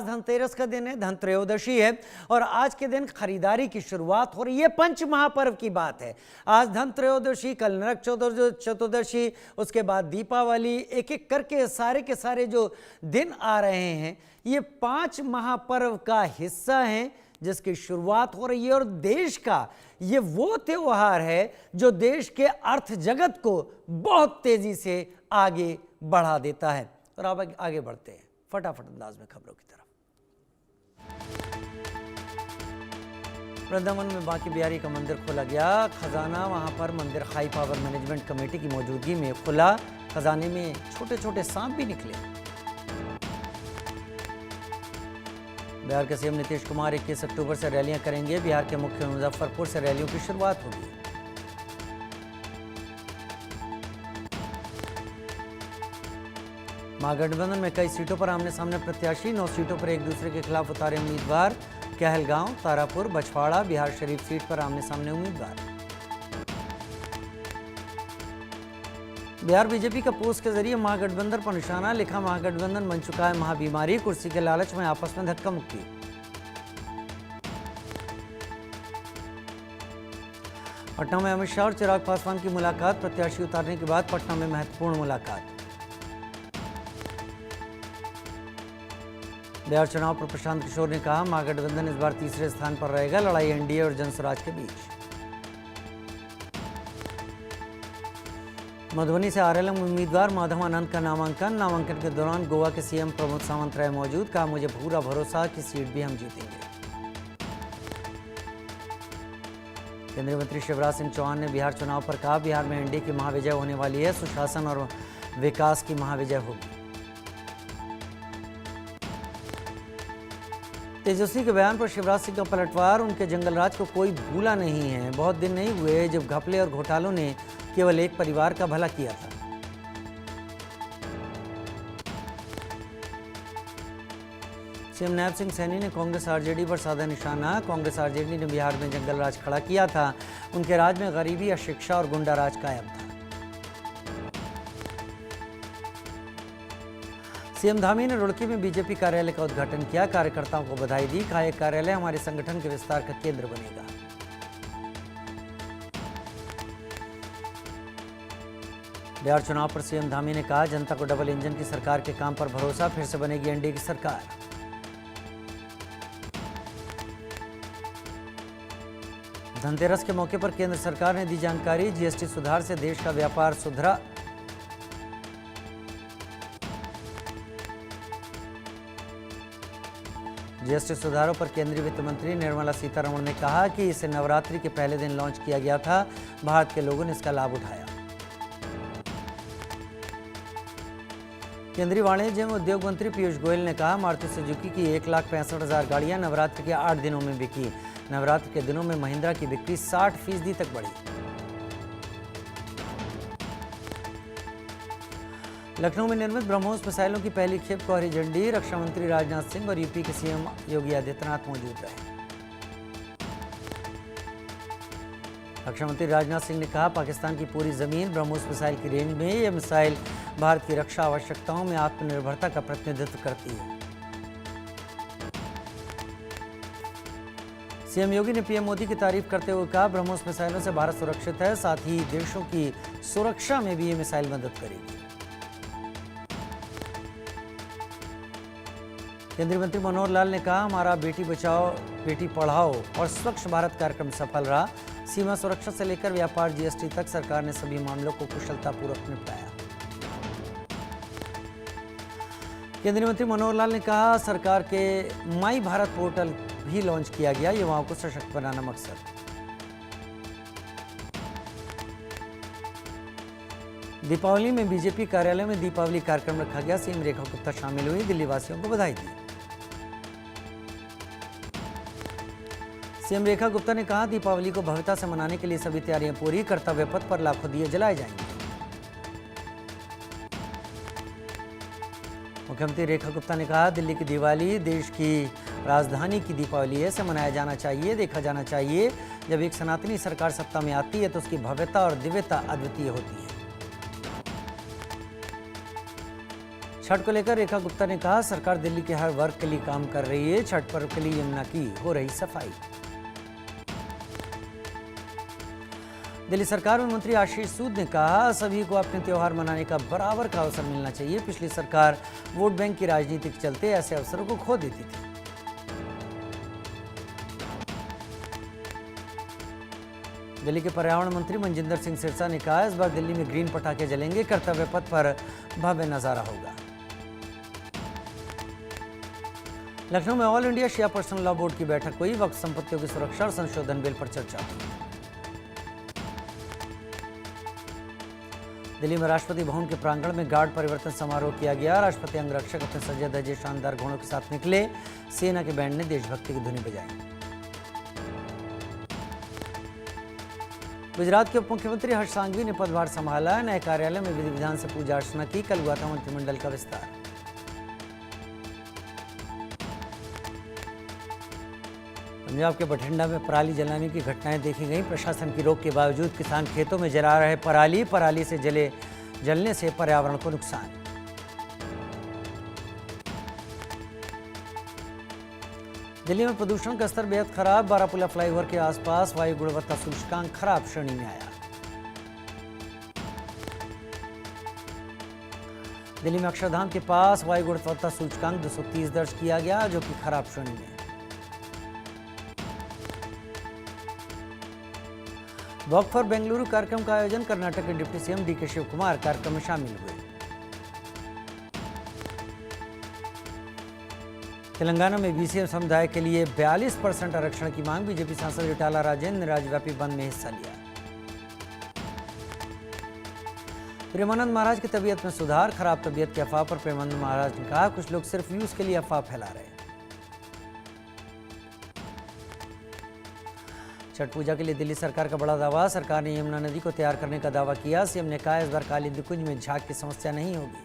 धनतेरस का दिन है, धनत्रयोदशी है और आज के दिन खरीदारी की शुरुआत हो रही है। पंच महापर्व की बात है। आज धनत्रयोदशी, कल नरक चतुर्दशी, उसके बाद दीपावली, एक एक करके सारे के सारे जो दिन आ रहे हैं ये 5 महापर्व का हिस्सा हैं जिसकी शुरुआत हो रही है। और देश का ये वो त्योहार है जो देश के अर्थ जगत को बहुत तेजी से आगे बढ़ा देता है। और अब आगे बढ़ते हैं फटाफट अंदाज में खबरों की तरफ। वृंदावन में बांके बिहारी का मंदिर खोला गया। खजाना वहां पर मंदिर हाई पावर मैनेजमेंट कमेटी की मौजूदगी में खुला। खजाने में छोटे छोटे सांप भी निकले। बिहार के सीएम नीतीश कुमार 21 अक्टूबर से रैलियां करेंगे। बिहार के मुख्य मुजफ्फरपुर से रैलियों की शुरुआत होगी। महागठबंधन में कई सीटों पर आमने सामने प्रत्याशी, 9 सीटों पर एक दूसरे के खिलाफ उतारे उम्मीदवार। कहलगांव, तारापुर, बछवाड़ा, बिहार शरीफ सीट पर आमने सामने उम्मीदवार। बिहार बीजेपी का पोस्ट के जरिए महागठबंधन पर निशाना, लिखा महागठबंधन बन चुका है महाबीमारी, कुर्सी के लालच में आपस में धक्का मुक्की। पटना में अमित शाह और चिराग पासवान की मुलाकात, प्रत्याशी उतारने के बाद पटना में महत्वपूर्ण मुलाकात। बिहार चुनाव पर प्रशांत किशोर ने कहा महागठबंधन इस बार तीसरे स्थान पर रहेगा, लड़ाई एनडीए और जनसुराज के बीच। मधुबनी से आरएलएम उम्मीदवार माधव आनंद का नामांकन के दौरान गोवा के सीएम प्रमोद सावंत रहे मौजूद, कहा मुझे पूरा भरोसा कि सीट भी हम जीतेंगे। केंद्रीय मंत्री शिवराज सिंह चौहान ने बिहार चुनाव पर कहा बिहार में एनडीए की महाविजय होने वाली है, सुशासन और विकास की महाविजय होगी। तेजस्वी के बयान पर शिवराज सिंह का पलटवार, उनके जंगलराज को कोई भूला नहीं है। बहुत दिन नहीं हुए जब घपले और घोटालों ने केवल एक परिवार का भला किया था। सीएम नायब सिंह सैनी ने कांग्रेस आरजेडी पर साधा निशाना, कांग्रेस आरजेडी ने बिहार में जंगलराज खड़ा किया था, उनके राज में गरीबी, अशिक्षा और गुंडा राज कायम था। सीएम धामी ने रुड़की में बीजेपी कार्यालय का उद्घाटन किया, कार्यकर्ताओं को बधाई दी, कहा यह कार्यालय हमारे संगठन के विस्तार का केंद्र बनेगा। बिहार चुनाव पर सीएम धामी ने कहा जनता को डबल इंजन की सरकार के काम पर भरोसा, फिर से बनेगी एनडीए की सरकार। धनतेरस के मौके पर केंद्र सरकार ने दी जानकारी, जीएसटी सुधार से देश का व्यापार सुधरा। जीएसटी सुधारों पर केंद्रीय वित्त मंत्री निर्मला सीतारमण ने कहा कि इसे नवरात्रि के पहले दिन लॉन्च किया गया था, भारत के लोगों ने इसका लाभ उठाया। केंद्रीय वाणिज्य एवं उद्योग मंत्री पीयूष गोयल ने कहा मारुति सुजुकी की 1,65,000 गाड़ियां नवरात्र के 8 दिनों में बिकी। नवरात्र के दिनों में महिंद्रा की बिक्री 60% तक बढ़ी। लखनऊ में निर्मित ब्रह्मोस मिसाइलों की पहली खेप को हरी झंडी, रक्षा मंत्री राजनाथ सिंह और यूपी के सीएम योगी आदित्यनाथ मौजूद रहे। रक्षा मंत्री राजनाथ सिंह ने कहा पाकिस्तान की पूरी जमीन ब्रह्मोस मिसाइल की रेंज में, यह मिसाइल भारत की रक्षा आवश्यकताओं में आत्मनिर्भरता का प्रतिनिधित्व करती है। सीएम योगी ने पीएम मोदी की तारीफ करते हुए कहा ब्रह्मोस मिसाइलों से भारत सुरक्षित है, साथ ही देशों की सुरक्षा में भी ये मिसाइल मदद करेगी। केंद्रीय मंत्री मनोहर लाल ने कहा हमारा बेटी बचाओ बेटी पढ़ाओ और स्वच्छ भारत कार्यक्रम सफल रहा। सीमा सुरक्षा से लेकर व्यापार जीएसटी तक सरकार ने सभी मामलों को कुशलतापूर्वक निपटाया। केंद्रीय मंत्री मनोहर लाल ने कहा सरकार के माई भारत पोर्टल भी लॉन्च किया गया, युवाओं को सशक्त बनाना मकसद। दीपावली में बीजेपी कार्यालय में दीपावली कार्यक्रम रखा गया, सीएम रेखा गुप्ता शामिल हुई, दिल्ली वासियों को बधाई दी। सीएम रेखा गुप्ता ने कहा दीपावली को भव्यता से मनाने के लिए सभी तैयारियां पूरी, कर्तव्य पथ पर लाखों दिए जलाए जाएंगे। मुख्यमंत्री रेखा गुप्ता ने कहा दिल्ली की दिवाली देश की राजधानी की दीपावली है, इसे मनाया जाना चाहिए, देखा जाना चाहिए। जब एक सनातनी सरकार सत्ता में आती है तो उसकी भव्यता और दिव्यता अद्वितीय होती है। छठ को लेकर रेखा गुप्ता ने कहा, सरकार दिल्ली के हर वर्ग के लिए काम कर रही है। छठ पर्व के लिए यमुना की हो रही सफाई। दिल्ली सरकार में मंत्री आशीष सूद ने कहा, सभी को अपने त्योहार मनाने का बराबर का अवसर मिलना चाहिए। पिछली सरकार वोट बैंक की राजनीति के चलते ऐसे अवसरों को खो देती थी। दिल्ली के पर्यावरण मंत्री मनजिंदर सिंह सिरसा ने कहा, इस बार दिल्ली में ग्रीन पटाखे जलेंगे। कर्तव्य पथ पर भव्य नजारा होगा। लखनऊ में ऑल इंडिया शिया पर्सनल लॉ बोर्ड की बैठक हुई। वक्फ संपत्तियों की सुरक्षा और संशोधन बिल पर चर्चा हुई। दिल्ली में राष्ट्रपति भवन के प्रांगण में गार्ड परिवर्तन समारोह किया गया। राष्ट्रपति अंगरक्षक अपने सजे धजे शानदार घोड़ों के साथ निकले। सेना के बैंड ने देशभक्ति की धुनी बजाई। गुजरात के उप मुख्यमंत्री हर्ष सांघवी ने पदभार संभाला। नए कार्यालय में विधि विधान से पूजा अर्चना की। कल हुआ था मंत्रिमंडल का विस्तार। पंजाब के बठिंडा में पराली जलाने की घटनाएं देखी गई। प्रशासन की रोक के बावजूद किसान खेतों में जला रहे पराली से जलने से पर्यावरण को नुकसान। दिल्ली में प्रदूषण का स्तर बेहद खराब। बारापुला फ्लाईओवर के आसपास वायु गुणवत्ता सूचकांक खराब श्रेणी में आया। दिल्ली में अक्षरधाम के पास वायु गुणवत्ता सूचकांक 230 दर्ज किया गया, जो कि खराब श्रेणी में। वॉक फॉर बेंगलुरु कार्यक्रम का आयोजन कर्नाटक के deputy CM DK Shivakumar कार्यक्रम में शामिल हुए। तेलंगाना में बीसीएम समुदाय के लिए 42% आरक्षण की मांग। बीजेपी सांसद इटाला राजेंद्र ने राज्यव्यापी बंद में हिस्सा लिया। प्रेमानंद महाराज की तबीयत में सुधार। खराब तबीयत की अफवाह पर प्रेमानंद महाराज ने कहा, कुछ लोग सिर्फ व्यूज के लिए अफवाह फैला रहे हैं। छठ पूजा के लिए दिल्ली सरकार का बड़ा दावा। सरकार ने यमुना नदी को तैयार करने का दावा किया। सीएम ने कहा, इस बार कालिंदी कुंज में झाग की समस्या नहीं होगी।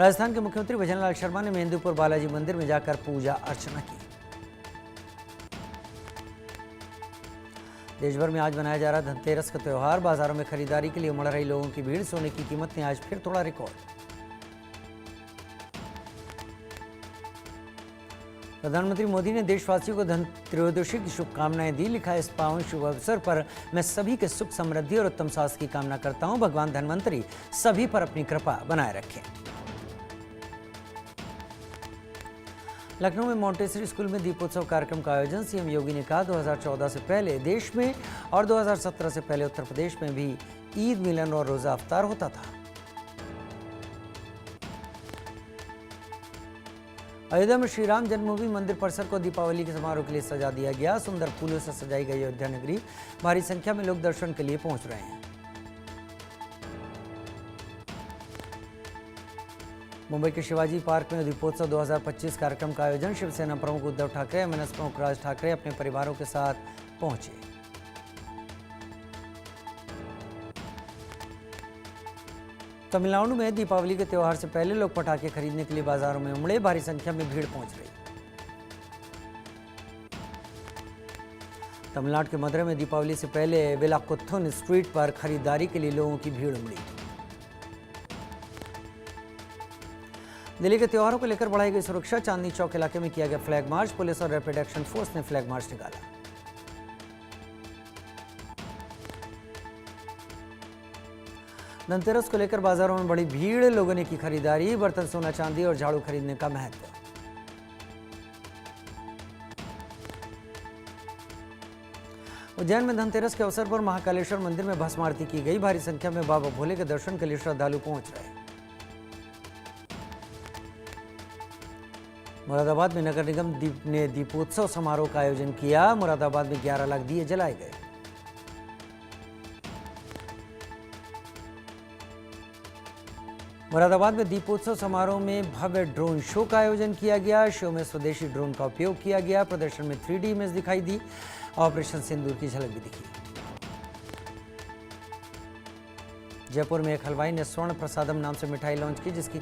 राजस्थान के मुख्यमंत्री भजनलाल शर्मा ने मेहंदीपुर बालाजी मंदिर में जाकर पूजा अर्चना की। देश भर में आज मनाया जा रहा धनतेरस का त्योहार। बाजारों में खरीदारी के लिए उमड़ रही लोगों की भीड़। सोने की कीमत ने आज फिर तोड़ा रिकॉर्ड। प्रधानमंत्री मोदी ने देशवासियों को धनत्रयोदशी की शुभकामनाएं दी। लिखा, इस पावन शुभ अवसर पर मैं सभी के सुख समृद्धि और उत्तम स्वास्थ्य की कामना करता हूं। भगवान धन्वंतरी सभी पर अपनी कृपा बनाए रखें। लखनऊ में मॉन्टेसरी स्कूल में दीपोत्सव कार्यक्रम का आयोजन। सीएम योगी ने कहा, 2014 से पहले देश में और 2017 से पहले उत्तर प्रदेश में भी ईद, मिलन और रोजा अफ्तार होता था। अयोध्या में श्री राम जन्मभूमि मंदिर परिसर को दीपावली के समारोह के लिए सजा दिया गया। सुंदर फूलों से सजाई गई अयोध्या नगरी। भारी संख्या में लोग दर्शन के लिए पहुंच रहे हैं। मुंबई के शिवाजी पार्क में दीपोत्सव 2025 कार्यक्रम का आयोजन। शिवसेना प्रमुख उद्धव ठाकरे, एमएनएस प्रमुख राज ठाकरे अपने परिवारों के साथ पहुंचे। तमिलनाडु में दीपावली के त्योहार से पहले लोग पटाखे खरीदने के लिए बाजारों में उमड़े। भारी संख्या में भीड़ पहुंच रही। तमिलनाडु के मदुरै में दीपावली से पहले वेलाकुथन स्ट्रीट पर खरीदारी के लिए लोगों की भीड़ उमड़ी। दिल्ली के त्योहारों को लेकर बढ़ाई गई सुरक्षा। चांदनी चौक इलाके में किया गया फ्लैग मार्च। पुलिस और रैपिड एक्शन फोर्स ने फ्लैग मार्च निकाला। धनतेरस को लेकर बाजारों में बड़ी भीड़। लोगों ने की खरीदारी। बर्तन, सोना चांदी और झाड़ू खरीदने का महत्व। उज्जैन में धनतेरस के अवसर पर महाकालेश्वर मंदिर में भस्म आरती की गई। भारी संख्या में बाबा भोले के दर्शन के लिए श्रद्धालु पहुंच रहे। मुरादाबाद में नगर निगम ने दीपोत्सव समारोह का आयोजन किया। मुरादाबाद में 11 लाख दिए जलाए गए। मुरादाबाद में दीपोत्सव समारोह में भव्य ड्रोन शो का आयोजन किया गया। शो में स्वदेशी ड्रोन का उपयोग किया गया। प्रदर्शन में 3D इमेज दिखाई दी। ऑपरेशन सिंदूर की झलक भी दिखी। जयपुर में एक हलवाई ने स्वर्ण प्रसादम नाम से मिठाई लॉन्च की, जिसकी